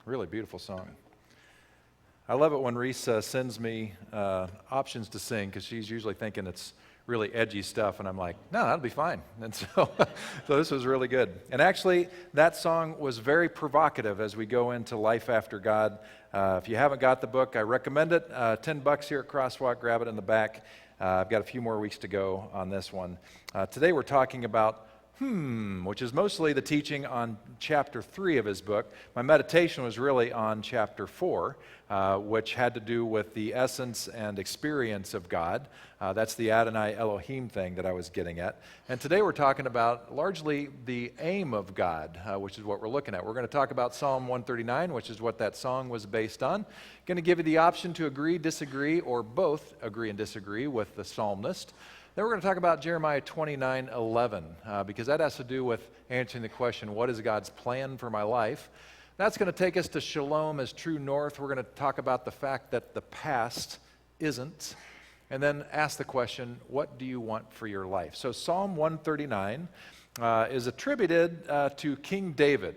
Really beautiful song. I love it when Reese sends me options to sing because she's usually thinking it's really edgy stuff, and I'm like, no, that'll be fine. And so, so this was really good. And actually, that song was very provocative as we go into Life After God. If you haven't got the book, I recommend it. $10 here at Crosswalk. Grab it in the back. I've got a few more weeks to go on this one. Today we're talking about which is mostly the teaching on chapter 3 of his book. My meditation was really on chapter 4, which had to do with the essence and experience of God. That's the Adonai Elohim thing that I was getting at. And today we're talking about largely the aim of God, which is what we're looking at. We're going to talk about Psalm 139, which is what that song was based on. Going to give you the option to agree, disagree, or both agree and disagree with the psalmist. Then we're going to talk about Jeremiah 29:11, because that has to do with answering the question, what is God's plan for my life? That's going to take us to shalom as true north. We're going to talk about the fact that the past isn't, and then ask the question, what do you want for your life? So Psalm 139 is attributed to King David.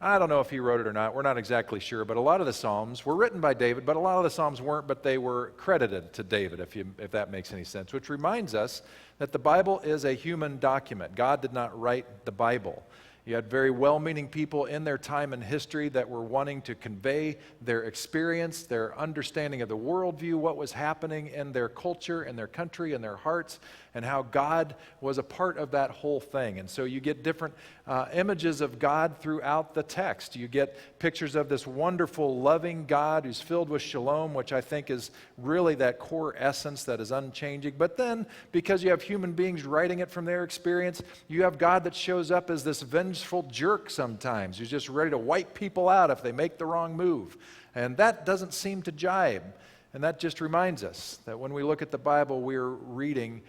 I don't know if he wrote it or not. We're not exactly sure, but a lot of the Psalms were written by David, but a lot of the Psalms weren't, but they were credited to David, if that makes any sense, which reminds us that the Bible is a human document. God did not write the Bible. You had very well-meaning people in their time in history that were wanting to convey their experience, their understanding of the worldview, what was happening in their culture, in their country, in their hearts, and how God was a part of that whole thing. And so you get different images of God throughout the text. You get pictures of this wonderful, loving God who's filled with shalom, which I think is really that core essence that is unchanging. But then, because you have human beings writing it from their experience, you have God that shows up as this vengeful jerk sometimes, who's just ready to wipe people out if they make the wrong move. And that doesn't seem to jibe. And that just reminds us that when we look at the Bible, we're reading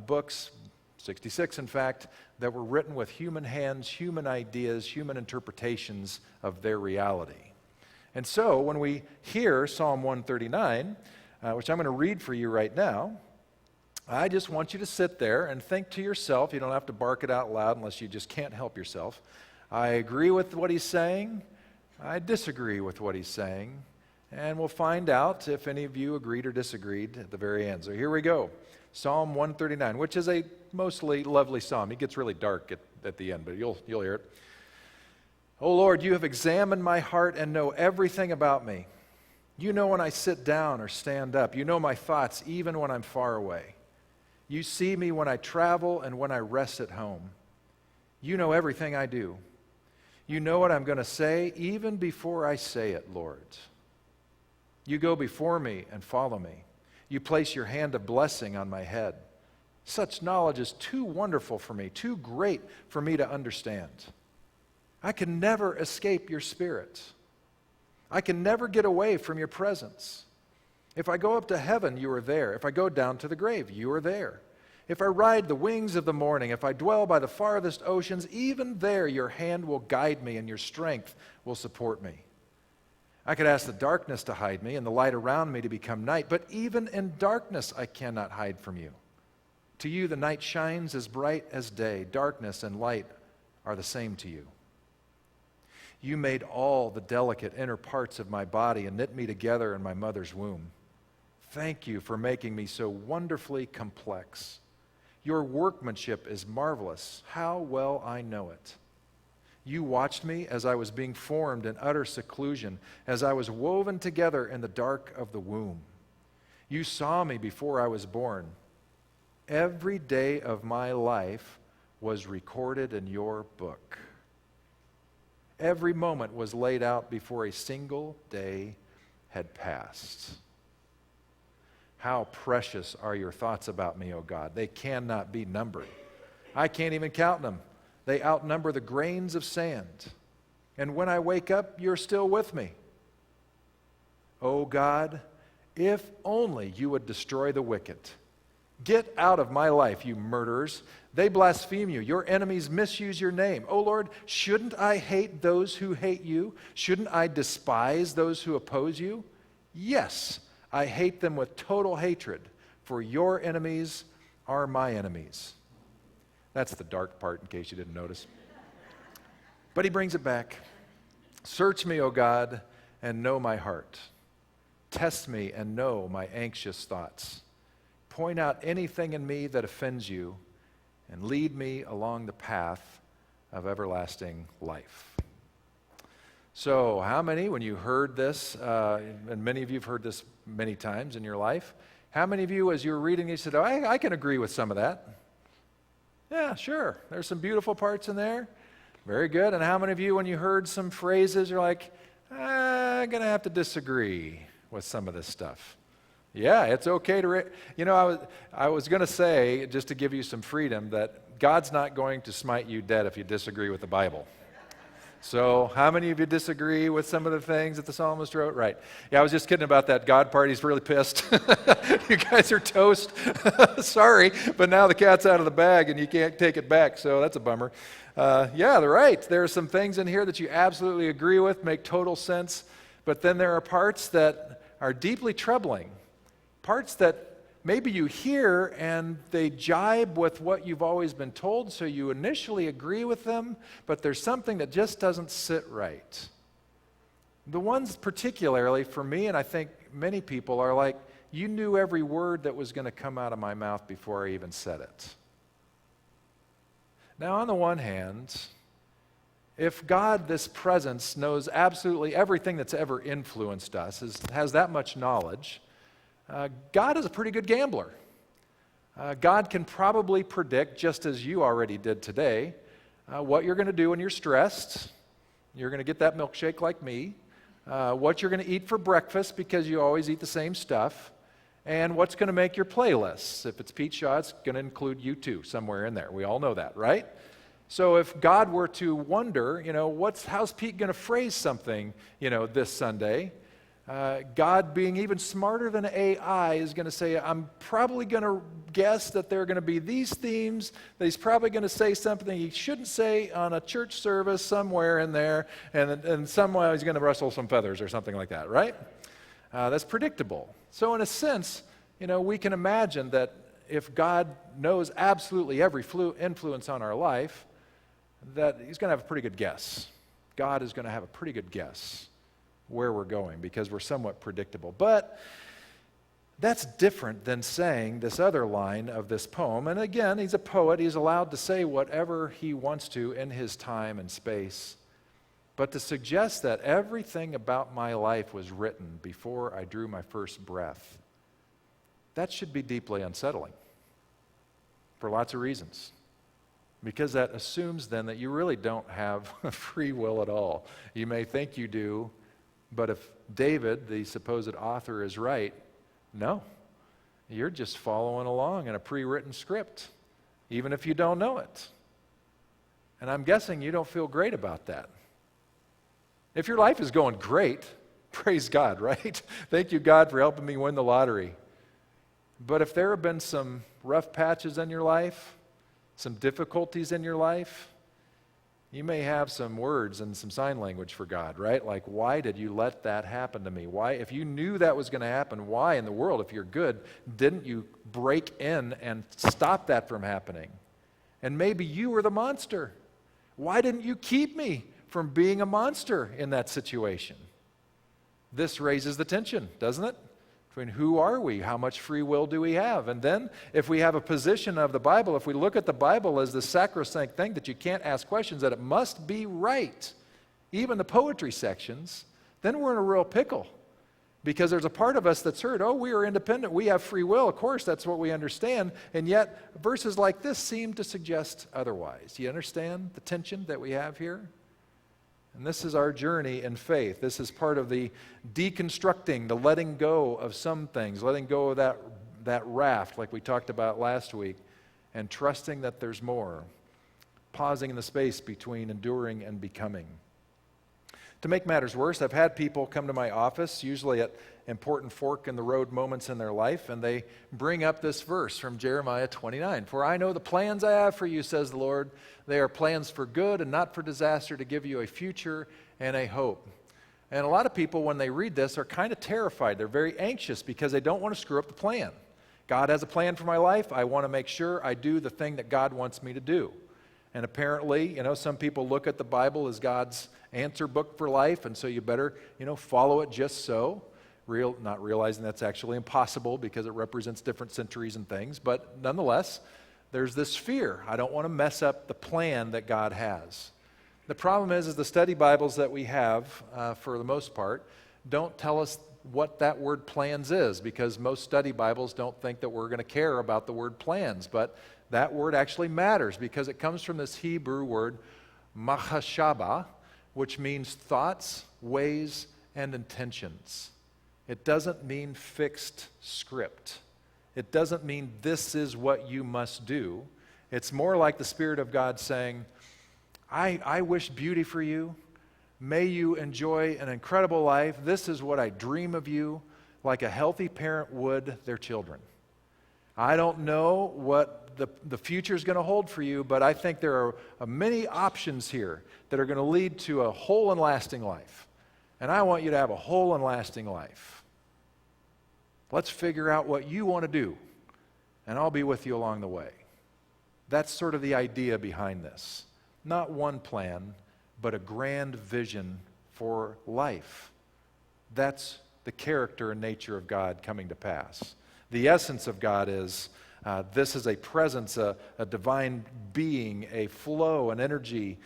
books, 66 in fact, that were written with human hands, human ideas, human interpretations of their reality. And so when we hear Psalm 139, which I'm going to read for you right now, I just want you to sit there and think to yourself. You don't have to bark it out loud unless you just can't help yourself. I agree with what he's saying. I disagree with what he's saying. And we'll find out if any of you agreed or disagreed at the very end. So here we go. Psalm 139, which is a mostly lovely psalm. It gets really dark at the end, but you'll hear it. O Lord, you have examined my heart and know everything about me. You know when I sit down or stand up. You know my thoughts even when I'm far away. You see me when I travel and when I rest at home. You know everything I do. You know what I'm going to say even before I say it, Lord. You go before me and follow me. You place your hand of blessing on my head. Such knowledge is too wonderful for me, too great for me to understand. I can never escape your spirit. I can never get away from your presence. If I go up to heaven, you are there. If I go down to the grave, you are there. If I ride the wings of the morning, if I dwell by the farthest oceans, even there your hand will guide me and your strength will support me. I could ask the darkness to hide me and the light around me to become night, but even in darkness I cannot hide from you. To you the night shines as bright as day. Darkness and light are the same to you. You made all the delicate inner parts of my body and knit me together in my mother's womb. Thank you for making me so wonderfully complex. Your workmanship is marvelous. How well I know it. You watched me as I was being formed in utter seclusion, as I was woven together in the dark of the womb. You saw me before I was born. Every day of my life was recorded in your book. Every moment was laid out before a single day had passed. How precious are your thoughts about me, O God. They cannot be numbered. I can't even count them. They outnumber the grains of sand. And when I wake up, you're still with me. O God, if only you would destroy the wicked. Get out of my life, you murderers. They blaspheme you. Your enemies misuse your name. O Lord, shouldn't I hate those who hate you? Shouldn't I despise those who oppose you? Yes, I hate them with total hatred, for your enemies are my enemies. That's the dark part, in case you didn't notice. But he brings it back. Search me, O God, and know my heart. Test me and know my anxious thoughts. Point out anything in me that offends you, and lead me along the path of everlasting life. So, how many, when you heard this, and many of you have heard this many times in your life, how many of you, as you were reading, you said, oh, I can agree with some of that? Yeah, sure. There's some beautiful parts in there. Very good. And how many of you, when you heard some phrases, you're like, I'm going to have to disagree with some of this stuff? Yeah, it's okay to, I was going to say, just to give you some freedom, that God's not going to smite you dead if you disagree with the Bible. So how many of you disagree with some of the things that the psalmist wrote? Right. Yeah, I was just kidding about that. God party's really pissed. You guys are toast. Sorry, but now the cat's out of the bag and you can't take it back, so that's a bummer. Yeah, they're right. There are some things in here that you absolutely agree with, make total sense, but then there are parts that are deeply troubling, parts that maybe you hear and they jibe with what you've always been told, so you initially agree with them, but there's something that just doesn't sit right. The ones particularly for me, and I think many people, are like, you knew every word that was going to come out of my mouth before I even said it. Now, on the one hand, if God, this presence, knows absolutely everything that's ever influenced us, has that much knowledge, God is a pretty good gambler. God can probably predict, just as you already did today, what you're going to do when you're stressed. You're going to get that milkshake like me. What you're going to eat for breakfast, because you always eat the same stuff. And what's going to make your playlists. If it's Pete Shaw, it's going to include you too, somewhere in there. We all know that, right? So if God were to wonder, how's Pete going to phrase something, this Sunday? God, being even smarter than AI, is going to say, I'm probably going to guess that there are going to be these themes, that he's probably going to say something he shouldn't say on a church service somewhere in there, and somehow he's going to rustle some feathers or something like that, right? That's predictable. So in a sense, we can imagine that if God knows absolutely every influence on our life, that he's going to have a pretty good guess. God is going to have a pretty good guess where we're going, because we're somewhat predictable. But that's different than saying this other line of this poem. And again, he's a poet. He's allowed to say whatever he wants to in his time and space. But to suggest that everything about my life was written before I drew my first breath, that should be deeply unsettling for lots of reasons. Because that assumes then that you really don't have free will at all. You may think you do, but if David, the supposed author, is right, no. You're just following along in a pre-written script, even if you don't know it. And I'm guessing you don't feel great about that. If your life is going great, praise God, right? Thank you, God, for helping me win the lottery. But if there have been some rough patches in your life, some difficulties in your life, you may have some words and some sign language for God, right? Like, why did you let that happen to me? Why, if you knew that was going to happen, why in the world, if you're good, didn't you break in and stop that from happening? And maybe you were the monster. Why didn't you keep me from being a monster in that situation? This raises the tension, doesn't it? Between who are we? How much free will do we have? And then if we have a position of the Bible, if we look at the Bible as the sacrosanct thing that you can't ask questions, that it must be right, even the poetry sections, then we're in a real pickle. Because there's a part of us that's heard, we are independent, we have free will, of course, that's what we understand, and yet verses like this seem to suggest otherwise. Do you understand the tension that we have here? And this is our journey in faith. This is part of the deconstructing, the letting go of some things, letting go of that raft like we talked about last week, and trusting that there's more, pausing in the space between enduring and becoming. To make matters worse, I've had people come to my office, usually at important fork in the road moments in their life, and they bring up this verse from Jeremiah 29. For I know the plans I have for you, says the Lord. They are plans for good and not for disaster, to give you a future and a hope. And a lot of people, when they read this, are kind of terrified. They're very anxious because they don't want to screw up the plan. God has a plan for my life. I want to make sure I do the thing that God wants me to do. And apparently, some people look at the Bible as God's answer book for life, and so you better, follow it just so. Not realizing that's actually impossible because it represents different centuries and things, but nonetheless, there's this fear. I don't want to mess up the plan that God has. The problem is the study Bibles that we have, for the most part, don't tell us what that word plans is, because most study Bibles don't think that we're going to care about the word plans, but that word actually matters because it comes from this Hebrew word machashaba, which means thoughts, ways, and intentions. It doesn't mean fixed script. It doesn't mean this is what you must do. It's more like the Spirit of God saying, I wish beauty for you. May you enjoy an incredible life. This is what I dream of you, like a healthy parent would their children. I don't know what the future is going to hold for you, but I think there are many options here that are going to lead to a whole and lasting life. And I want you to have a whole and lasting life. Let's figure out what you want to do, and I'll be with you along the way. That's sort of the idea behind this. Not one plan, but a grand vision for life. That's the character and nature of God coming to pass. The essence of God is this is a presence, a divine being, a flow, an energy,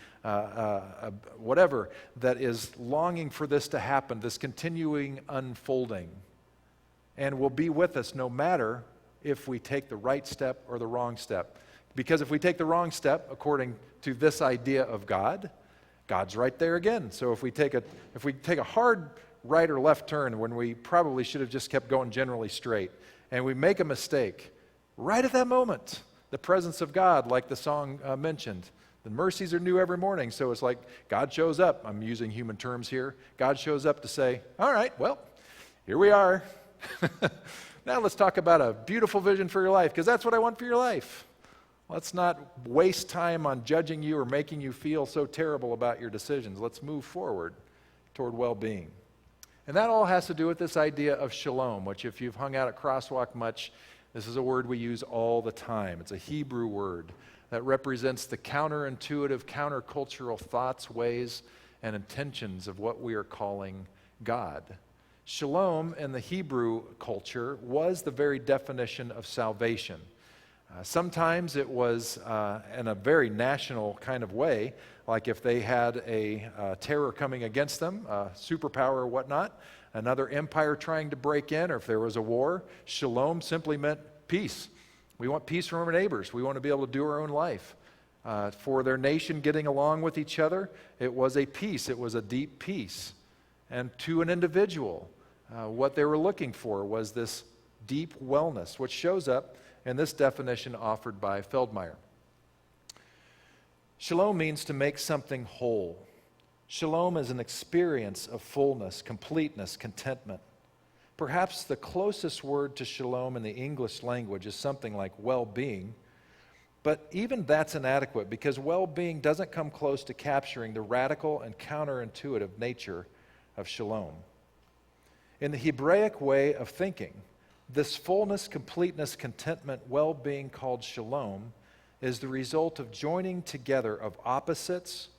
whatever, that is longing for this to happen, this continuing unfolding, and will be with us no matter if we take the right step or the wrong step. Because if we take the wrong step, according to this idea of God, God's right there again. So if we take a hard right or left turn when we probably should have just kept going generally straight, and we make a mistake, right at that moment, the presence of God, like the song mentioned, the mercies are new every morning. So it's like God shows up. I'm using human terms here. God shows up to say, all right, well, here we are. Now let's talk about a beautiful vision for your life, because that's what I want for your life. Let's not waste time on judging you or making you feel so terrible about your decisions. Let's move forward toward well-being. And that all has to do with this idea of shalom, which if you've hung out at Crosswalk much, this is a word we use all the time. It's a Hebrew word that represents the counterintuitive, countercultural thoughts, ways, and intentions of what we are calling God. Shalom in the Hebrew culture was the very definition of salvation. Sometimes it was in a very national kind of way, like if they had a terror coming against them, a superpower or whatnot, another empire trying to break in, or if there was a war, shalom simply meant peace. We want peace from our neighbors. We want to be able to do our own life. For their nation getting along with each other, it was a peace. It was a deep peace. And to an individual, what they were looking for was this deep wellness, which shows up in this definition offered by Feldmeyer. Shalom means to make something whole. Shalom is an experience of fullness, completeness, contentment. Perhaps the closest word to shalom in the English language is something like well-being, but even that's inadequate because well-being doesn't come close to capturing the radical and counterintuitive nature of shalom. In the Hebraic way of thinking, this fullness, completeness, contentment, well-being called shalom is the result of joining together of opposites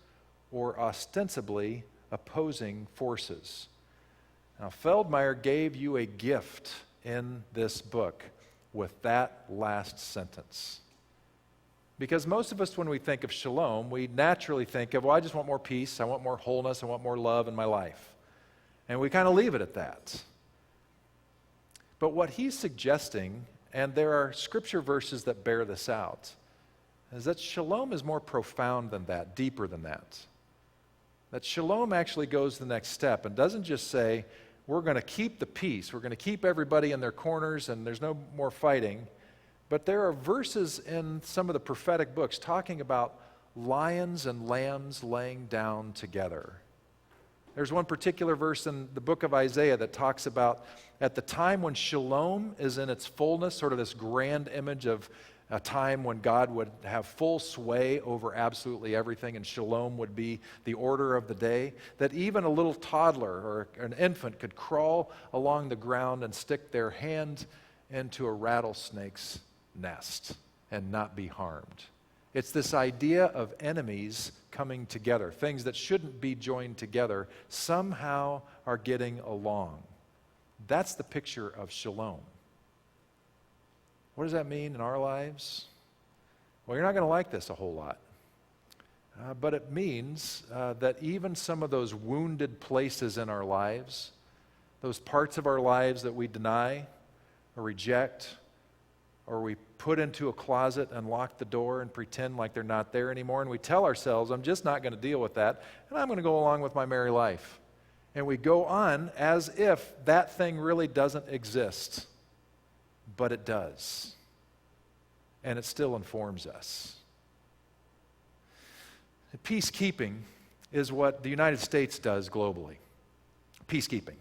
or ostensibly opposing forces. Now, Feldmeyer gave you a gift in this book with that last sentence. Because most of us, when we think of shalom, we naturally think of, well, I just want more peace, I want more wholeness, I want more love in my life. And we kind of leave it at that. But what he's suggesting, and there are scripture verses that bear this out, is that shalom is more profound than that, deeper than that. That shalom actually goes the next step and doesn't just say, we're going to keep the peace, we're going to keep everybody in their corners and there's no more fighting. But there are verses in some of the prophetic books talking about lions and lambs laying down together. There's one particular verse in the book of Isaiah that talks about at the time when shalom is in its fullness, sort of this grand image of a time when God would have full sway over absolutely everything and shalom would be the order of the day, that even a little toddler or an infant could crawl along the ground and stick their hand into a rattlesnake's nest and not be harmed. It's this idea of enemies coming together. Things that shouldn't be joined together somehow are getting along. That's the picture of shalom. What does that mean in our lives? Well, you're not going to like this a whole lot. But it means that even some of those wounded places in our lives, those parts of our lives that we deny or reject, or we put into a closet and lock the door and pretend like they're not there anymore, and we tell ourselves, I'm just not going to deal with that, and I'm going to go along with my merry life. And we go on as if that thing really doesn't exist, but it does. And it still informs us. Peacekeeping is what the United States does globally. Peacekeeping.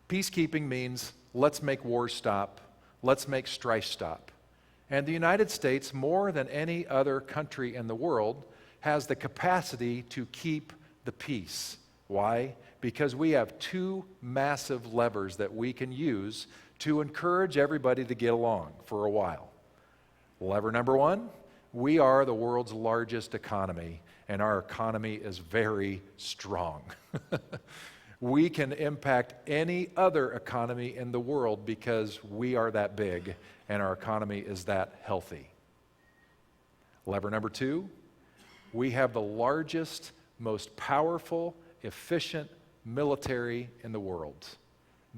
Peacekeeping means let's make wars stop, let's make strife stop. And the United States, more than any other country in the world, has the capacity to keep the peace. Why? Because we have two massive levers that we can use to encourage everybody to get along for a while. Lever number one, we are the world's largest economy, and our economy is very strong. We can impact any other economy in the world because we are that big and our economy is that healthy. Lever number two, we have the largest, most powerful, efficient military in the world.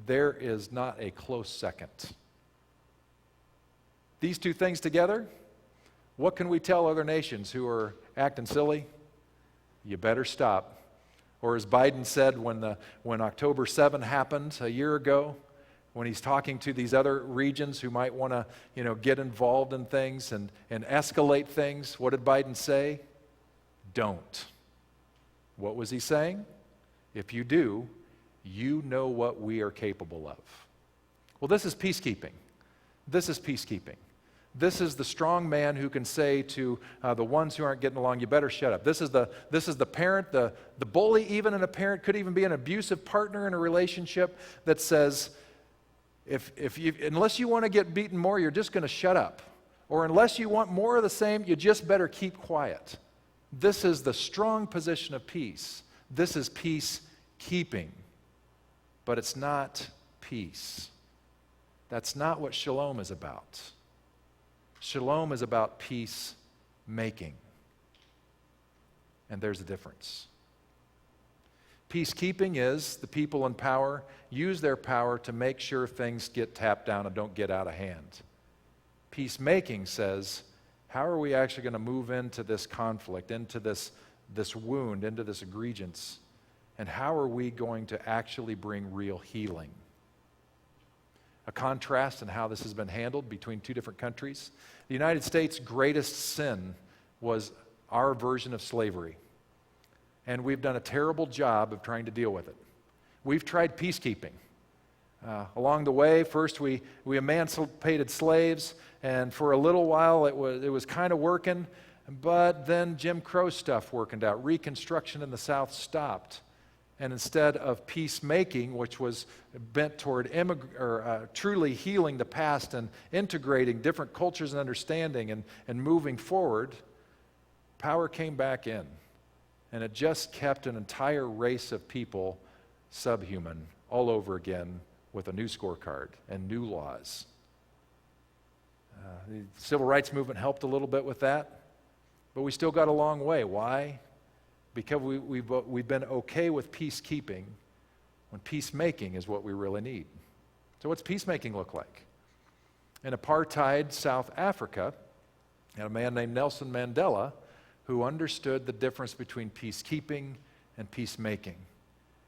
There is not a close second. These two things together, what can we tell other nations who are acting silly? You better stop. Or as Biden said when October 7 happened a year ago, when he's talking to these other regions who might want to, get involved in things and escalate things, what did Biden say? Don't. What was he saying? If you do, you know what we are capable of. Well, this is peacekeeping. This is peacekeeping. This is the strong man who can say to the ones who aren't getting along, you better shut up. This is the parent, the bully, even in a parent, could even be an abusive partner in a relationship that says, unless you want to get beaten more, you're just going to shut up. Or unless you want more of the same, you just better keep quiet. This is the strong position of peace. This is peacekeeping. But it's not peace. That's not what shalom is about. Shalom is about peacemaking. And there's a difference. Peacekeeping is the people in power use their power to make sure things get tapped down and don't get out of hand. Peacemaking says, how are we actually going to move into this conflict, into this wound, into this egregiance, and how are we going to actually bring real healing? A contrast in how this has been handled between two different countries. The United States' greatest sin was our version of slavery. And we've done a terrible job of trying to deal with it. We've tried peacekeeping. Along the way, first we emancipated slaves, and for a little while it was kind of working, but then Jim Crow stuff worked out. Reconstruction in the South stopped. And instead of peacemaking, which was bent toward truly healing the past and integrating different cultures and understanding and moving forward, power came back in. And it just kept an entire race of people subhuman all over again with a new scorecard and new laws. The civil rights movement helped a little bit with that, but we still got a long way. Why? Because we've been okay with peacekeeping when peacemaking is what we really need. So what's peacemaking look like? In apartheid South Africa, you had a man named Nelson Mandela who understood the difference between peacekeeping and peacemaking.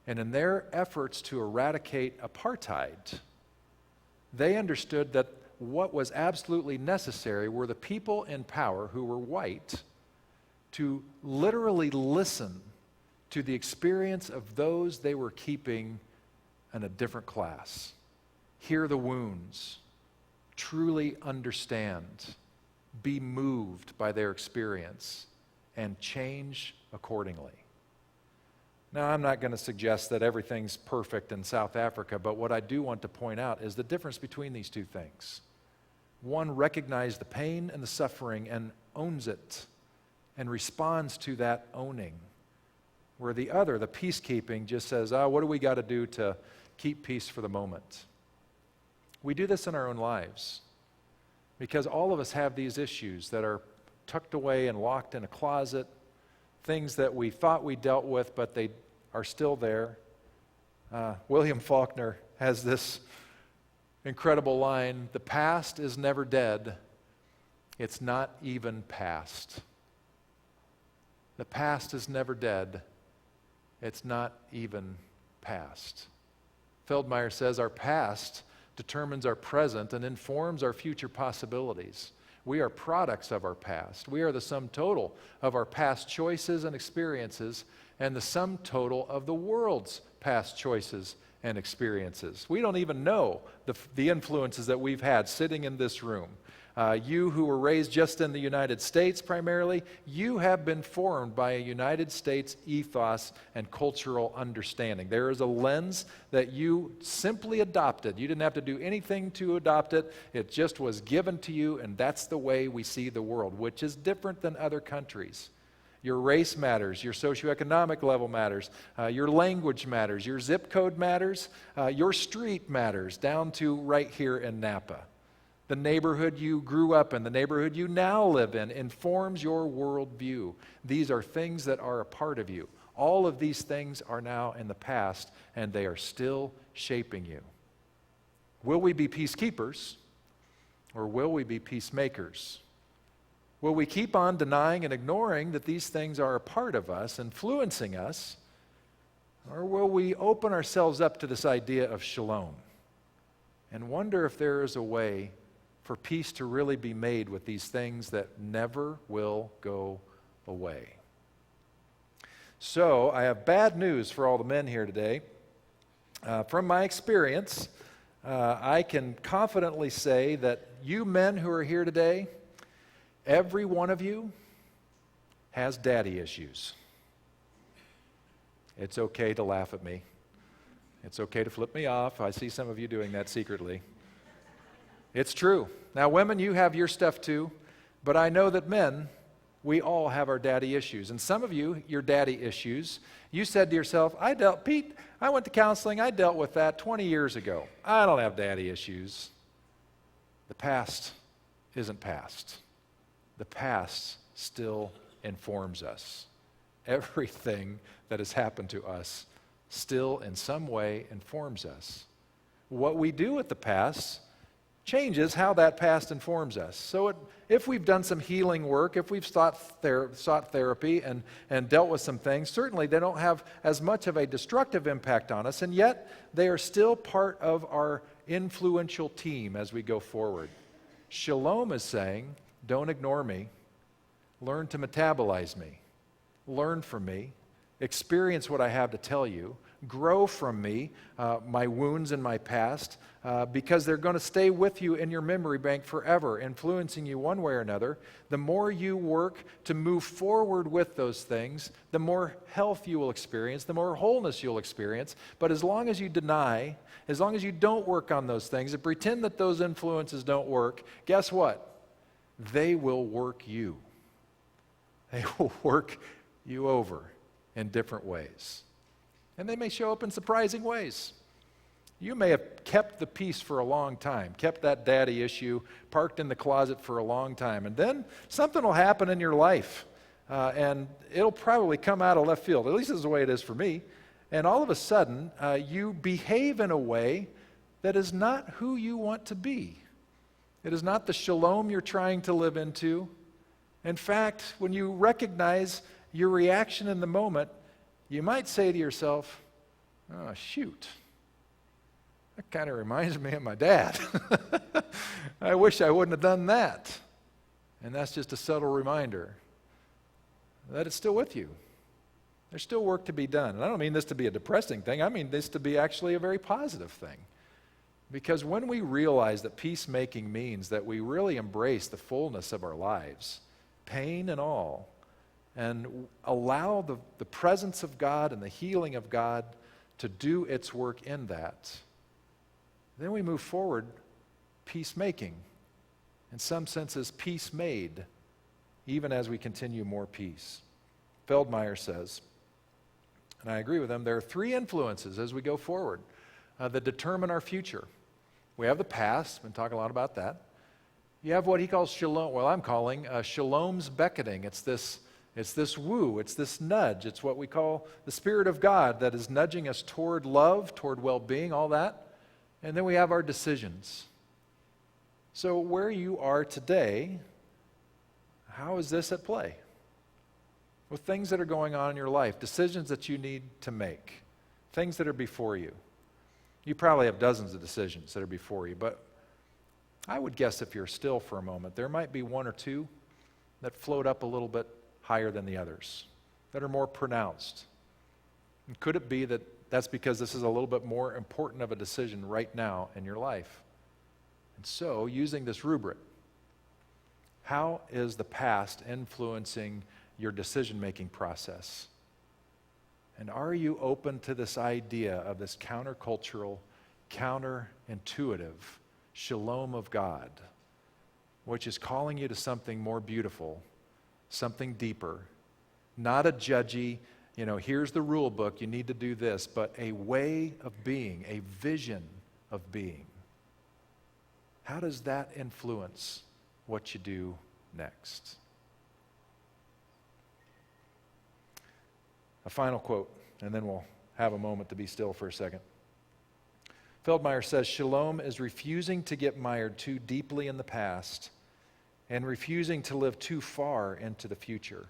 And in their efforts to eradicate apartheid, they understood that what was absolutely necessary were the people in power who were white to literally listen to the experience of those they were keeping in a different class. Hear the wounds, truly understand, be moved by their experience, and change accordingly. Now, I'm not going to suggest that everything's perfect in South Africa, but what I do want to point out is the difference between these two things. One recognized the pain and the suffering and owns it and responds to that owning. Where the other, the peacekeeping, just says, what do we got to do to keep peace for the moment? We do this in our own lives because all of us have these issues that are tucked away and locked in a closet, things that we thought we dealt with, but they are still there. William Faulkner has this incredible line, "The past is never dead. It's not even past." The past is never dead. It's not even past. Feldmeyer says our past determines our present and informs our future possibilities. We are products of our past. We are the sum total of our past choices and experiences and the sum total of the world's past choices and experiences. We don't even know the influences that we've had sitting in this room. You who were raised just in the United States primarily, you have been formed by a United States ethos and cultural understanding. There is a lens that you simply adopted. You didn't have to do anything to adopt it. It just was given to you, and that's the way we see the world, which is different than other countries. Your race matters, your socioeconomic level matters, your language matters, your zip code matters, your street matters, down to right here in Napa. The neighborhood you grew up in, the neighborhood you now live in, informs your worldview. These are things that are a part of you. All of these things are now in the past, and they are still shaping you. Will we be peacekeepers, or will we be peacemakers? Will we keep on denying and ignoring that these things are a part of us, influencing us, or will we open ourselves up to this idea of shalom and wonder if there is a way for peace to really be made with these things that never will go away? So, I have bad news for all the men here today. From my experience, I can confidently say that you men who are here today, every one of you has daddy issues. It's okay to laugh at me. It's okay to flip me off. I see some of you doing that secretly. It's true. Now, women, you have your stuff too, but I know that men, we all have our daddy issues. And some of you, your daddy issues, you said to yourself, Pete, I went to counseling, I dealt with that 20 years ago. I don't have daddy issues. The past isn't past. The past still informs us. Everything that has happened to us still in some way informs us. What we do with the past changes how that past informs us. So if we've done some healing work, if we've sought therapy and dealt with some things, certainly they don't have as much of a destructive impact on us, and yet they are still part of our influential team as we go forward. Shalom is saying, don't ignore me. Learn to metabolize me. Learn from me. Experience what I have to tell you. Grow from me, my wounds in my past, because they're going to stay with you in your memory bank forever, influencing you one way or another. The more you work to move forward with those things, the more health you will experience, the more wholeness you'll experience. But as long as you deny, as long as you don't work on those things and pretend that those influences don't work, guess what? They will work you. They will work you over in different ways. And they may show up in surprising ways. You may have kept the peace for a long time, kept that daddy issue parked in the closet for a long time, and then something will happen in your life, and it'll probably come out of left field. At least this is the way it is for me. And all of a sudden, you behave in a way that is not who you want to be. It is not the shalom you're trying to live into. In fact, when you recognize your reaction in the moment, you might say to yourself, oh, shoot, that kind of reminds me of my dad. I wish I wouldn't have done that. And that's just a subtle reminder that it's still with you. There's still work to be done. And I don't mean this to be a depressing thing. I mean this to be actually a very positive thing. Because when we realize that peacemaking means that we really embrace the fullness of our lives, pain and all, and allow the presence of God and the healing of God to do its work in that, then we move forward peacemaking. In some senses, peace made. even as we continue more peace. Feldmeyer says, and I agree with him, there are three influences as we go forward that determine our future. We have the past, been talking a lot about that. You have what he calls shalom, well I'm calling shalom's beckoning. It's this woo, it's this nudge. It's what we call the Spirit of God that is nudging us toward love, toward well-being, all that. And then we have our decisions. So where you are today, how is this at play? With things that are going on in your life, decisions that you need to make, things that are before you. You probably have dozens of decisions that are before you, but I would guess if you're still for a moment, there might be one or two that float up a little bit higher than the others, that are more pronounced. And could it be that that's because this is a little bit more important of a decision right now in your life? And so, using this rubric, how is the past influencing your decision-making process? And are you open to this idea of this countercultural, counterintuitive shalom of God, which is calling you to something more beautiful, something deeper, not a judgy, here's the rule book, you need to do this, but a way of being, a vision of being. How does that influence what you do next? A final quote, and then we'll have a moment to be still for a second. Feldmeyer says, shalom is refusing to get mired too deeply in the past and refusing to live too far into the future.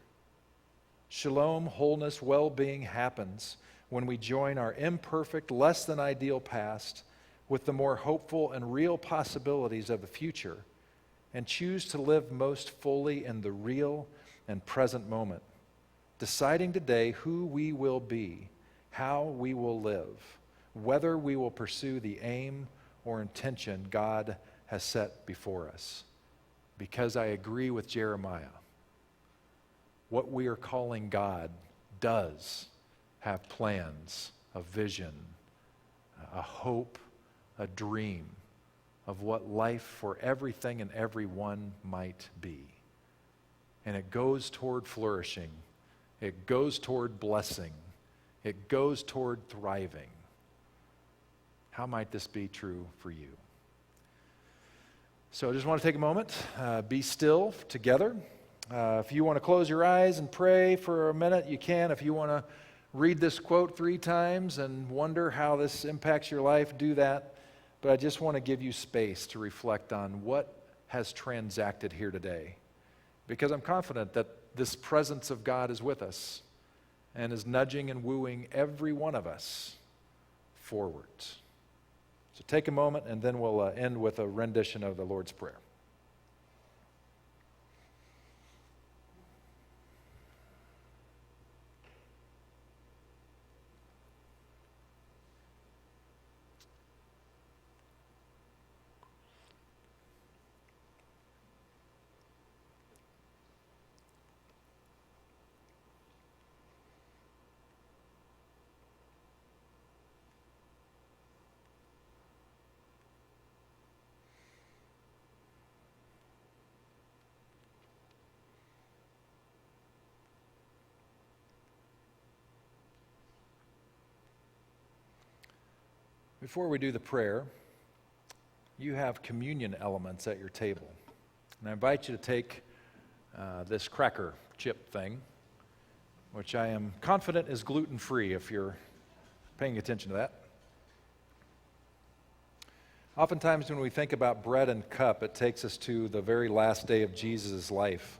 Shalom, wholeness, well-being happens when we join our imperfect, less than ideal past with the more hopeful and real possibilities of the future and choose to live most fully in the real and present moment, deciding today who we will be, how we will live, whether we will pursue the aim or intention God has set before us. Because I agree with Jeremiah, what we are calling God does have plans, a vision, a hope, a dream of what life for everything and everyone might be. And it goes toward flourishing. It goes toward blessing. It goes toward thriving. How might this be true for you? So I just want to take a moment, be still together. If you want to close your eyes and pray for a minute, you can. If you want to read this quote 3 times and wonder how this impacts your life, do that. But I just want to give you space to reflect on what has transacted here today. Because I'm confident that this presence of God is with us and is nudging and wooing every one of us forward. So take a moment, and then we'll end with a rendition of the Lord's Prayer. Before we do the prayer, you have communion elements at your table. And I invite you to take this cracker chip thing, which I am confident is gluten-free if you're paying attention to that. Oftentimes when we think about bread and cup, it takes us to the very last day of Jesus' life.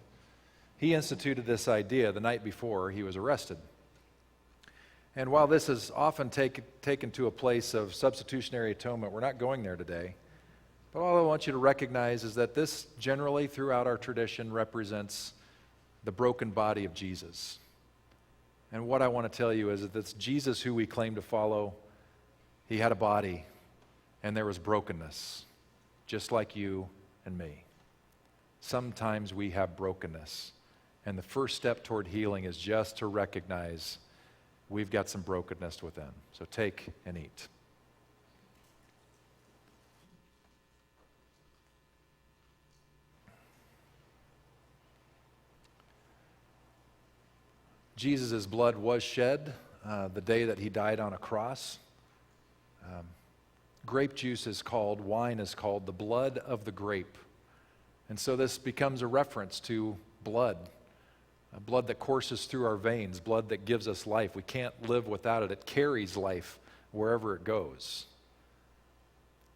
He instituted this idea the night before he was arrested. And while this is often taken to a place of substitutionary atonement, we're not going there today. But all I want you to recognize is that this generally throughout our tradition represents the broken body of Jesus. And what I want to tell you is that it's Jesus who we claim to follow. He had a body, and there was brokenness, just like you and me. Sometimes we have brokenness, and the first step toward healing is just to recognize we've got some brokenness within. So take and eat. Jesus' blood was shed the day that he died on a cross. Grape juice is called, wine is called the blood of the grape. And so this becomes a reference to blood, blood that courses through our veins, blood that gives us life. We can't live without it. It carries life wherever it goes.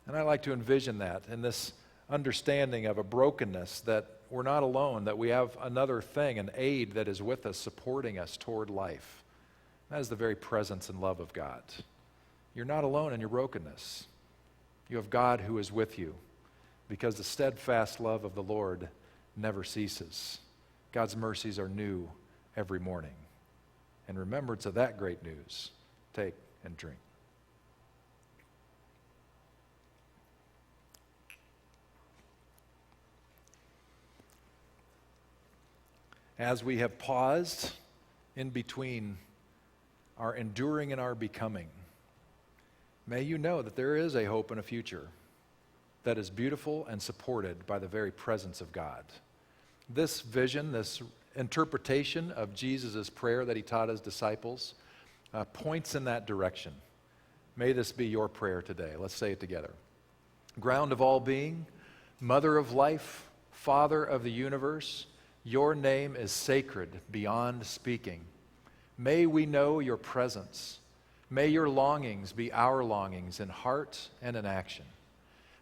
And I like to envision that in this understanding of a brokenness, that we're not alone, that we have another thing, an aid that is with us, supporting us toward life. That is the very presence and love of God. You're not alone in your brokenness. You have God who is with you, because the steadfast love of the Lord never ceases. God's mercies are new every morning. In remembrance of that great news, take and drink. As we have paused in between our enduring and our becoming, may you know that there is a hope and a future that is beautiful and supported by the very presence of God. This vision, this interpretation of Jesus' prayer that he taught his disciples, points in that direction. May this be your prayer today. Let's say it together. Ground of all being, mother of life, father of the universe, your name is sacred beyond speaking. May we know your presence. May your longings be our longings in heart and in action.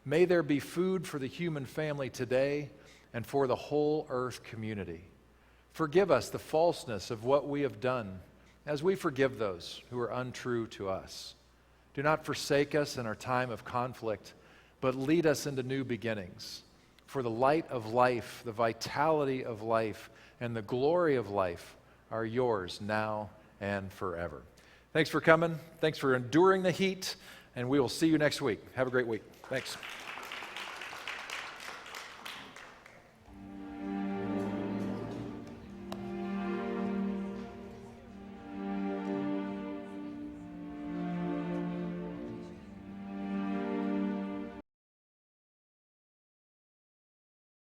May there be food for the human family today and for the whole earth community. Forgive us the falseness of what we have done, as we forgive those who are untrue to us. Do not forsake us in our time of conflict, but lead us into new beginnings. For the light of life, the vitality of life, and the glory of life are yours now and forever. Thanks for coming. Thanks for enduring the heat, and we will see you next week. Have a great week. Thanks.